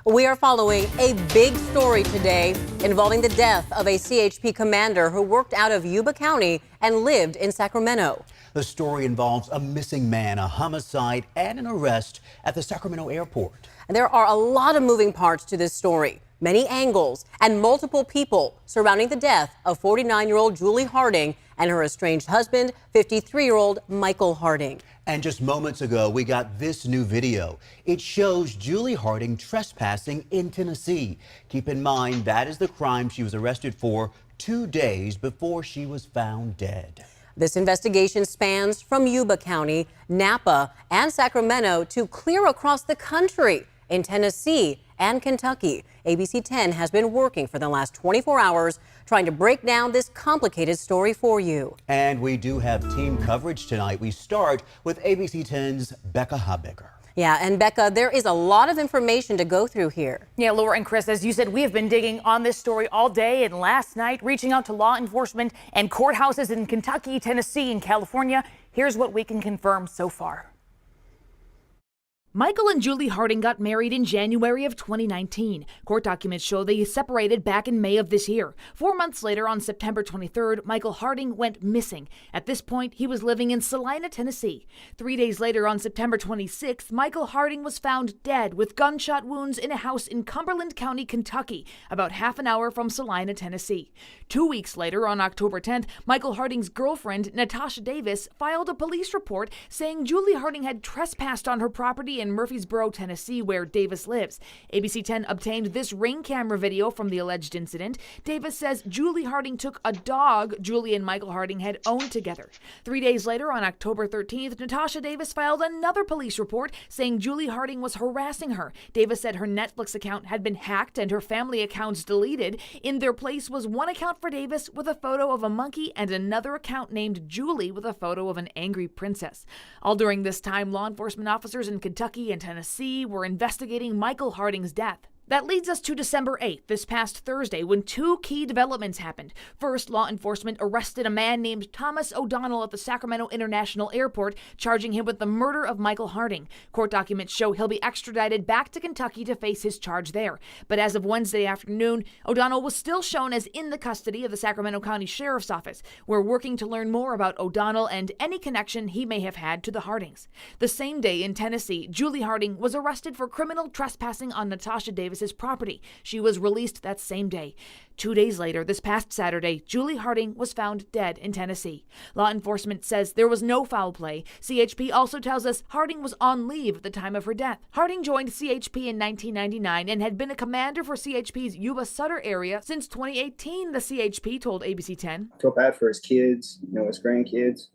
We are following a big story today involving the death of a CHP commander who worked out of Yuba County and lived in Sacramento. The story involves a missing man, a homicide, and an arrest at the Sacramento airport. And there are a lot of moving parts to this story, many angles, and multiple people surrounding the death of 49-year-old Julie Harding and her estranged husband, 53-year-old Michael Harding. And just moments ago, we got this new video. It shows Julie Harding trespassing in Tennessee. Keep in mind, that is the crime she was arrested for 2 days before she was found dead. This investigation spans from Yuba County, Napa, and Sacramento to clear across the country in Tennessee and Kentucky. ABC 10 has been working for the last 24 hours trying to break down this complicated story for you. And we do have team coverage tonight. We start with ABC 10's Becca Habecker. Yeah, and Becca, there is a lot of information to go through here. Yeah, Laura and Chris, as you said, we have been digging on this story all day and last night, reaching out to law enforcement and courthouses in Kentucky, Tennessee, and California. Here's what we can confirm so far. Michael and Julie Harding got married in January of 2019. Court documents show they separated back in May of this year. 4 months later, on September 23rd, Michael Harding went missing. At this point, he was living in Salina, Tennessee. 3 days later, on September 26th, Michael Harding was found dead with gunshot wounds in a house in Cumberland County, Kentucky, about half an hour from Salina, Tennessee. 2 weeks later, on October 10th, Michael Harding's girlfriend, Natasha Davis, filed a police report saying Julie Harding had trespassed on her property in Murfreesboro, Tennessee, where Davis lives. ABC 10 obtained this Ring camera video from the alleged incident. Davis says Julie Harding took a dog Julie and Michael Harding had owned together. 3 days later, on October 13th, Natasha Davis filed another police report saying Julie Harding was harassing her. Davis said her Netflix account had been hacked and her family accounts deleted. In their place was one account for Davis with a photo of a monkey and another account named Julie with a photo of an angry princess. All during this time, law enforcement officers in Kentucky and Tennessee were investigating Michael Harding's death. That leads us to December 8th, this past Thursday, when two key developments happened. First, law enforcement arrested a man named Thomas O'Donnell at the Sacramento International Airport, charging him with the murder of Michael Harding. Court documents show he'll be extradited back to Kentucky to face his charge there. But as of Wednesday afternoon, O'Donnell was still shown as in the custody of the Sacramento County Sheriff's Office. We're working to learn more about O'Donnell and any connection he may have had to the Hardings. The same day in Tennessee, Julie Harding was arrested for criminal trespassing on Natasha Davis's property. She was released that same day. 2 days later, this past Saturday, Julie Harding was found dead in Tennessee. Law enforcement says there was no foul play. CHP also tells us Harding was on leave at the time of her death. Harding joined CHP in 1999 and had been a commander for CHP's Yuba-Sutter area since 2018, the CHP told ABC 10. I feel bad for his kids, his grandkids,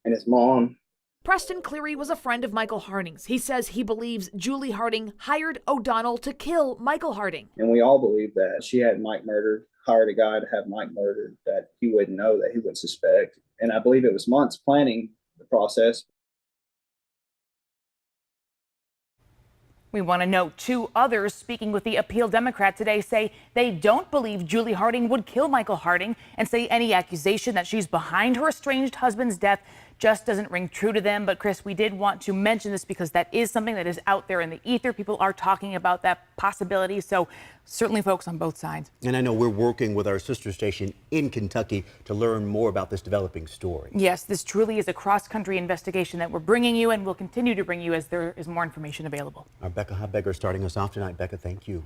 and his mom. Preston Cleary was a friend of Michael Harding's. He says he believes Julie Harding hired O'Donnell to kill Michael Harding. And we all believe that she had Mike murdered, hired a guy to have Mike murdered that he wouldn't know, that he would suspect. And I believe it was months planning the process. We want to note 2 others speaking with the Appeal Democrat today say they don't believe Julie Harding would kill Michael Harding and say any accusation that she's behind her estranged husband's death just doesn't ring true to them. But Chris, we did want to mention this because that is something that is out there in the ether. People are talking about that possibility. So certainly folks on both sides. And I know we're working with our sister station in Kentucky to learn more about this developing story. Yes, this truly is a cross-country investigation that we're bringing you and will continue to bring you as there is more information available. Our Becca Habecker starting us off tonight. Becca, thank you.